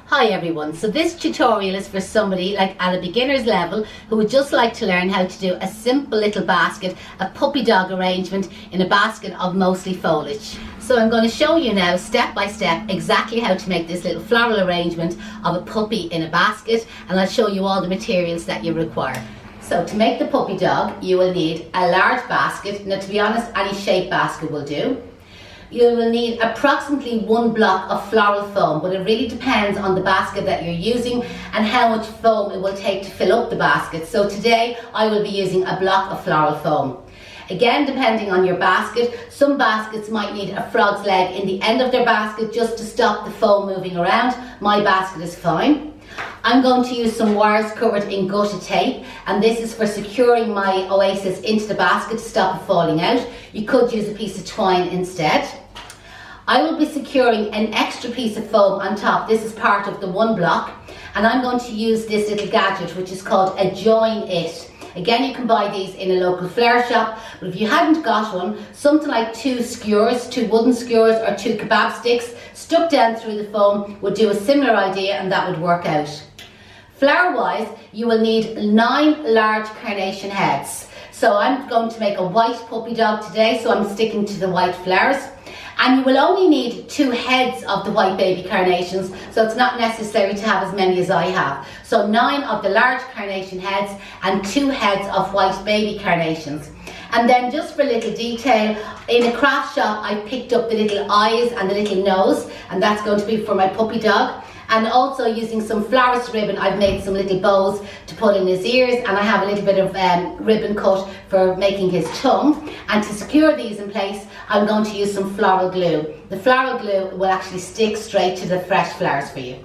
Hi everyone, so this tutorial is for somebody like at a beginner's level who would just like to learn how to do a simple little basket, a puppy dog arrangement in a basket of mostly foliage. So I'm going to show you now step by step exactly how to make this little floral arrangement of a puppy in a basket, and I'll show you all the materials that you require. So to make the puppy dog you will need a large basket. Now to be honest, any shape basket will do. You will need approximately 1 block of floral foam, but it really depends on the basket that you're using and how much foam it will take to fill up the basket. So today I will be using a block of floral foam. Again, depending on your basket, some baskets might need a frog's leg in the end of their basket just to stop the foam moving around. My basket is fine. I'm going to use some wires covered in gutta tape, and this is for securing my oasis into the basket to stop it falling out. You could use a piece of twine instead. I will be securing an extra piece of foam on top. This is part of the 1 block, and I'm going to use this little gadget which is called a join it. Again, you can buy these in a local flower shop, but if you hadn't got one, something like 2 skewers, 2 wooden skewers or 2 kebab sticks stuck down through the foam would do a similar idea, and that would work out. Flower wise, you will need 9 large carnation heads. So I'm going to make a white puppy dog today, so I'm sticking to the white flowers. And you will only need 2 heads of the white baby carnations, so it's not necessary to have as many as I have. So 9 of the large carnation heads and 2 heads of white baby carnations. And then just for a little detail, in a craft shop I picked up the little eyes and the little nose, and that's going to be for my puppy dog. And also using some florist ribbon, I've made some little bows to put in his ears, and I have a little bit of ribbon cut for making his tongue. And to secure these in place, I'm going to use some floral glue. The floral glue will actually stick straight to the fresh flowers for you.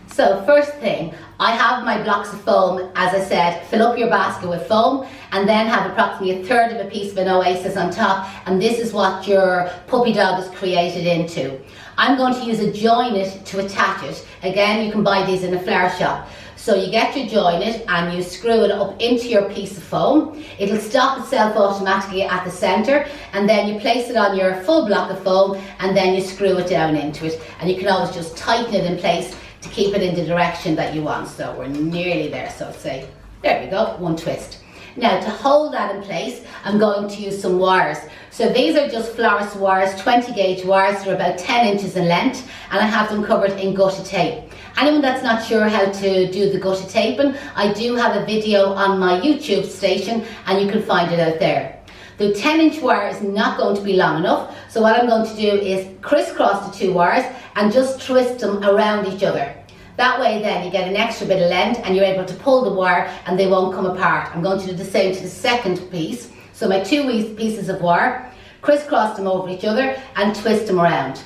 So first thing, I have my blocks of foam. As I said, fill up your basket with foam and then have approximately 1/3 of a piece of an oasis on top, and this is what your puppy dog is created into. I'm going to use a join it to attach it. Again, you can buy these in a flower shop. So you get your join it and you screw it up into your piece of foam. It'll stop itself automatically at the centre, and then you place it on your full block of foam and then you screw it down into it, and you can always just tighten it in place to keep it in the direction that you want. So we're nearly there, so say, there we go, 1 twist. Now to hold that in place, I'm going to use some wires. So these are just florist wires, 20 gauge wires. They're about 10 inches in length, and I have them covered in gutta tape. Anyone that's not sure how to do the gutta taping, I do have a video on my YouTube station and you can find it out there. The 10-inch wire is not going to be long enough, so what I'm going to do is crisscross the 2 wires and just twist them around each other. That way then you get an extra bit of length and you're able to pull the wire and they won't come apart. I'm going to do the same to the second piece. So my 2 pieces of wire, crisscross them over each other and twist them around.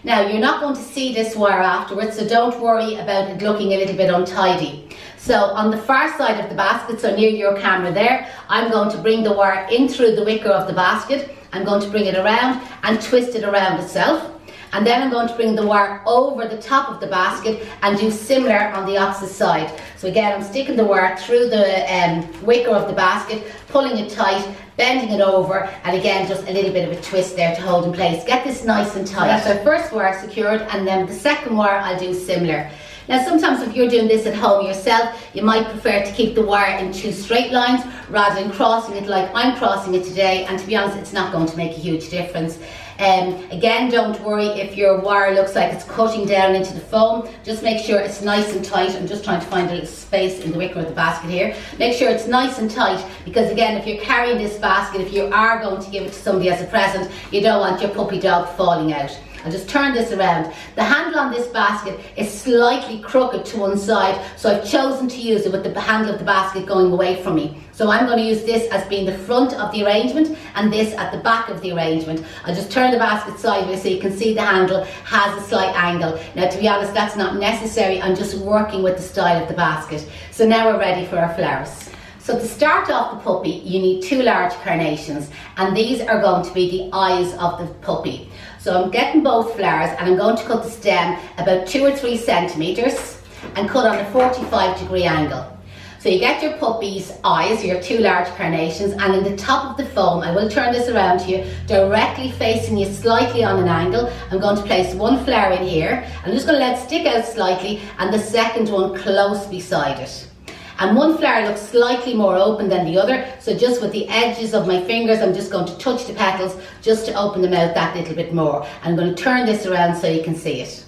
Now you're not going to see this wire afterwards, so don't worry about it looking a little bit untidy. So on the far side of the basket, so near your camera there, I'm going to bring the wire in through the wicker of the basket. I'm going to bring it around and twist it around itself. And then I'm going to bring the wire over the top of the basket and do similar on the opposite side. So again, I'm sticking the wire through the wicker of the basket, pulling it tight, bending it over, and again just a little bit of a twist there to hold in place. Get this nice and tight. So that's our first wire secured, and then the second wire I'll do similar. Now sometimes if you're doing this at home yourself, you might prefer to keep the wire in 2 straight lines rather than crossing it like I'm crossing it today, and to be honest it's not going to make a huge difference. Again, don't worry if your wire looks like it's cutting down into the foam. Just make sure it's nice and tight. I'm just trying to find a little space in the wicker of the basket here. Make sure it's nice and tight, because again, if you're carrying this basket, if you are going to give it to somebody as a present, you don't want your puppy dog falling out. I'll just turn this around. The handle on this basket is slightly crooked to one side, so I've chosen to use it with the handle of the basket going away from me. So I'm going to use this as being the front of the arrangement and this at the back of the arrangement. I'll just turn the basket sideways so you can see the handle has a slight angle. Now to be honest, that's not necessary. I'm just working with the style of the basket. So now we're ready for our flowers. So to start off the puppy, you need 2 large carnations, and these are going to be the eyes of the puppy. So I'm getting both flowers and I'm going to cut the stem about 2 or 3 centimeters and cut on a 45-degree angle. So you get your puppy's eyes, your 2 large carnations, and in the top of the foam, I will turn this around to you, directly facing you slightly on an angle. I'm going to place 1 flower in here. I'm just going to let it stick out slightly, and the second one close beside it. And 1 flower looks slightly more open than the other, so just with the edges of my fingers, I'm just going to touch the petals just to open them out that little bit more. I'm going to turn this around so you can see it.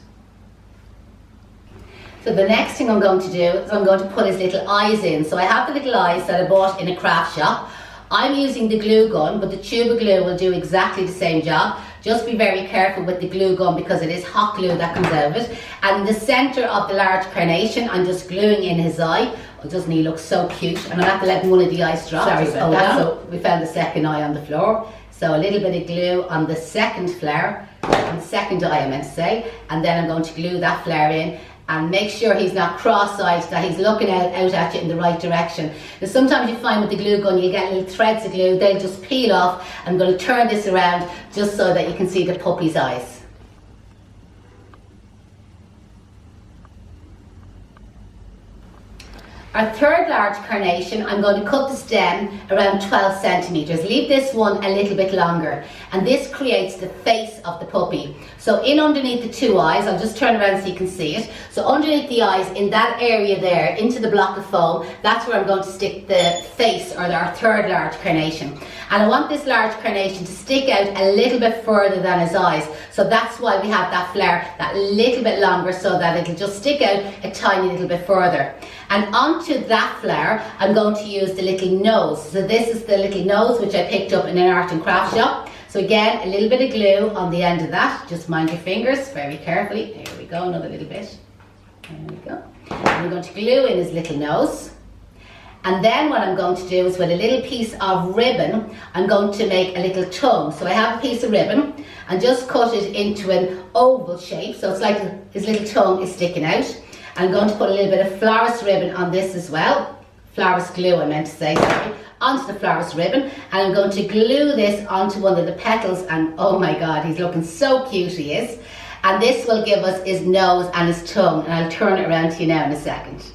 So the next thing I'm going to do is I'm going to put his little eyes in. So I have the little eyes that I bought in a craft shop. I'm using the glue gun, but the tube of glue will do exactly the same job. Just be very careful with the glue gun because it is hot glue that comes out of it. And in the centre of the large carnation, I'm just gluing in his eye. Oh, doesn't he look so cute? And I'll have to let one of the eyes drop. Sorry about that. So we found the second eye on the floor. So a little bit of glue on the second flower, on the second eye I meant to say. And then I'm going to glue that flower in. And make sure he's not cross-eyed, that he's looking out at you in the right direction. Because sometimes you find with the glue gun, you get little threads of glue, they'll just peel off. I'm going to turn this around just so that you can see the puppy's eyes. Our 3rd large carnation, I'm going to cut the stem around 12 centimetres. Leave this one a little bit longer. And this creates the face of the puppy. So in underneath the 2 eyes, I'll just turn around so you can see it. So underneath the eyes, in that area there, into the block of foam, that's where I'm going to stick the face, or our 3rd large carnation. And I want this large carnation to stick out a little bit further than his eyes. So that's why we have that flower that little bit longer, so that it'll just stick out a tiny little bit further. And onto that flower, I'm going to use the little nose. So this is the little nose which I picked up in an art and craft shop. So again, a little bit of glue on the end of that. Just mind your fingers very carefully. There we go, another little bit. There we go. And we're going to glue in his little nose. And then what I'm going to do is with a little piece of ribbon, I'm going to make a little tongue. So I have a piece of ribbon and just cut it into an oval shape. So it's like his little tongue is sticking out. I'm going to put a little bit of florist ribbon on this as well. Florist glue, I meant to say, sorry. Onto the florist ribbon. And I'm going to glue this onto one of the petals. And oh my God, he's looking so cute, he is. And this will give us his nose and his tongue. And I'll turn it around to you now in a second.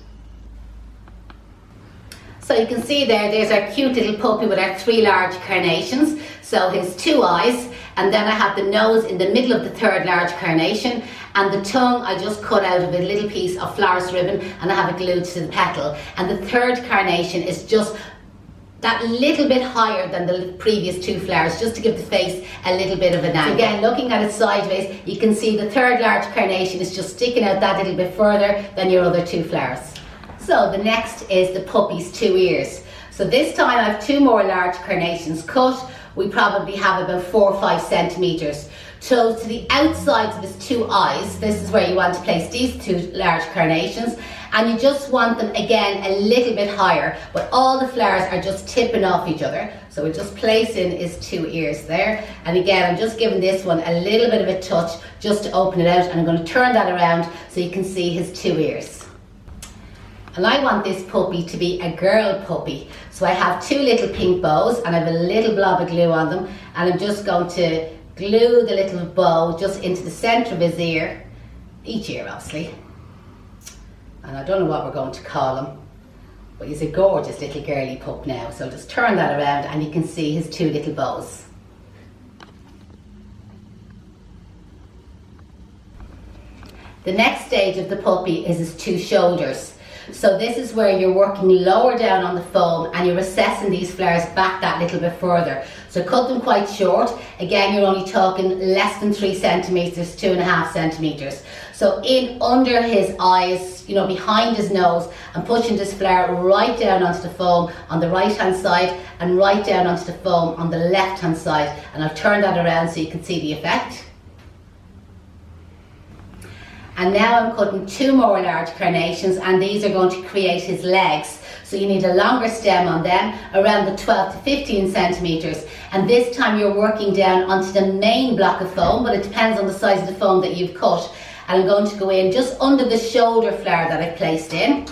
So you can see there's our cute little puppy with our 3 large carnations. So his 2 eyes, and then I have the nose in the middle of the 3rd large carnation, and the tongue I just cut out of a little piece of florist ribbon, and I have it glued to the petal. And the 3rd carnation is just that little bit higher than the previous 2 flowers, just to give the face a little bit of an angle. So again, looking at it sideways, you can see the 3rd large carnation is just sticking out that little bit further than your other 2 flowers. So the next is the puppy's 2 ears. So this time I have 2 more large carnations cut. We probably have about 4 or 5 centimetres. So to the outsides of his 2 eyes, this is where you want to place these 2 large carnations, and you just want them again a little bit higher, but all the flowers are just tipping off each other. So we'll just place in his 2 ears there, and again I'm just giving this one a little bit of a touch just to open it out, and I'm going to turn that around so you can see his 2 ears. And I want this puppy to be a girl puppy. So I have 2 little pink bows and I have a little blob of glue on them, and I'm just going to glue the little bow just into the centre of his ear, each ear obviously. And I don't know what we're going to call him, but he's a gorgeous little girly pup now. So I'll just turn that around and you can see his 2 little bows. The next stage of the puppy is his 2 shoulders. So this is where you're working lower down on the foam and you're recessing these flowers back that little bit further. So cut them quite short. Again, you're only talking less than 3 centimetres, 2.5 centimetres. So in under his eyes, you know, behind his nose, I'm pushing this flower right down onto the foam on the right hand side and right down onto the foam on the left hand side. And I'll turn that around so you can see the effect. And now I'm cutting 2 more large carnations, and these are going to create his legs. So you need a longer stem on them, around the 12 to 15 centimetres. And this time you're working down onto the main block of foam, but it depends on the size of the foam that you've cut. And I'm going to go in just under the shoulder flower that I've placed in.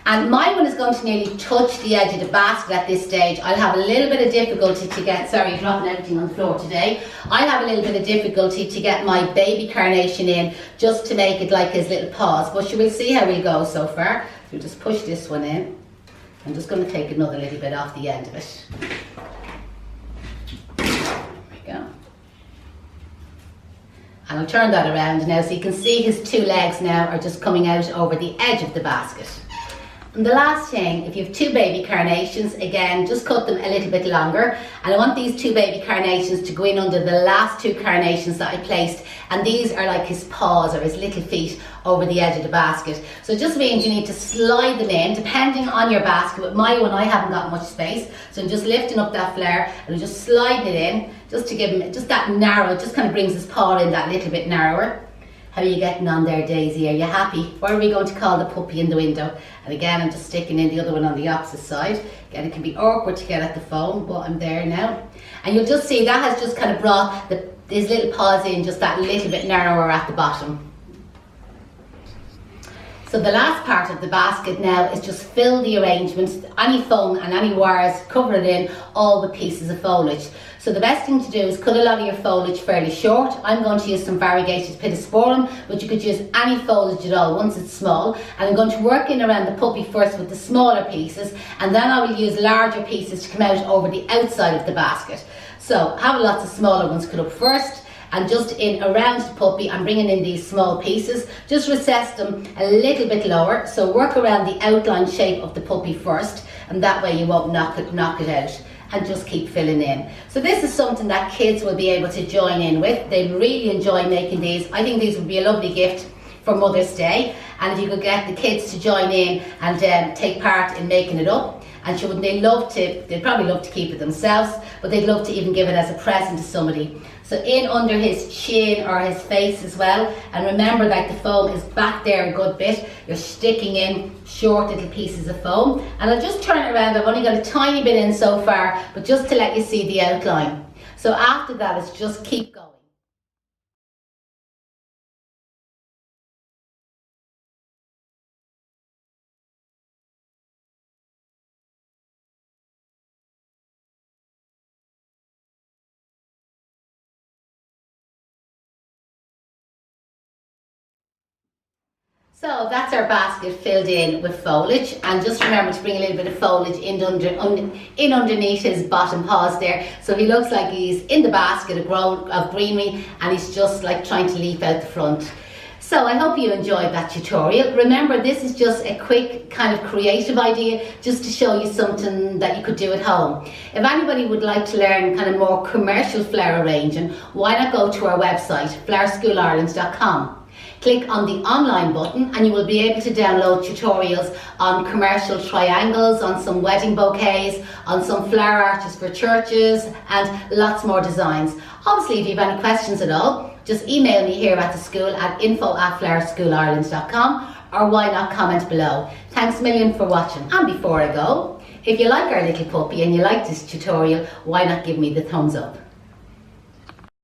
And my one is going to nearly touch the edge of the basket at this stage. I'll have a little bit of difficulty to get, sorry, dropping everything on the floor today. I'll have a little bit of difficulty to get my baby carnation in, just to make it like his little paws. But you will see how we go so far. So we'll just push this one in. I'm just going to take another little bit off the end of it. There we go. And I'll turn that around now so you can see his two legs now are just coming out over the edge of the basket. And the last thing, if you have two baby carnations, again, just cut them a little bit longer. And I want these two baby carnations to go in under the last two carnations that I placed. And these are like his paws or his little feet over the edge of the basket. So it just means you need to slide them in, depending on your basket. With my one, I haven't got much space. So I'm just lifting up that flare and I'm just sliding it in, just to give him just that narrow, it just kind of brings his paw in that little bit narrower. How are you getting on there, Daisy? Are you happy? What are we going to call the puppy in the window? And again, I'm just sticking in the other one on the opposite side. Again, it can be awkward to get at the phone, but I'm there now. And you'll just see that has just kind of brought his little paws in just that little bit narrower at the bottom. So the last part of the basket now is just fill the arrangements, any foam and any wires, cover it in, all with pieces of foliage. So the best thing to do is cut a lot of your foliage fairly short. I'm going to use some variegated pittosporum, but you could use any foliage at all once it's small. And I'm going to work in around the puppy first with the smaller pieces, and then I will use larger pieces to come out over the outside of the basket. So have lots of smaller ones cut up first. And just in around the puppy, I'm bringing in these small pieces. Just recess them a little bit lower. So work around the outline shape of the puppy first, and that way you won't knock it out. And just keep filling in. So this is something that kids will be able to join in with. They really enjoy making these. I think these would be a lovely gift for Mother's Day. And if you could get the kids to join in and take part in making it up. And they'd probably love to keep it themselves, but they'd love to even give it as a present to somebody. So in under his chin or his face as well. And remember that the foam is back there a good bit. You're sticking in short little pieces of foam. And I'll just turn it around. I've only got a tiny bit in so far, but just to let you see the outline. So after that, it's just keep going. So that's our basket filled in with foliage, and just remember to bring a little bit of foliage in underneath his bottom paws there, so he looks like he's in the basket of greenery and he's just like trying to leaf out the front. So I hope you enjoyed that tutorial. Remember, this is just a quick kind of creative idea just to show you something that you could do at home. If anybody would like to learn kind of more commercial flower arranging, why not go to our website, flowerschoolisland.com. Click on the online button and you will be able to download tutorials on commercial triangles, on some wedding bouquets, on some flower arches for churches, and lots more designs. Obviously, if you have any questions at all, just email me here at the school at info@flowerschoolisland.com, or why not comment below. Thanks a million for watching. And before I go, if you like our little puppy and you like this tutorial, why not give me the thumbs up?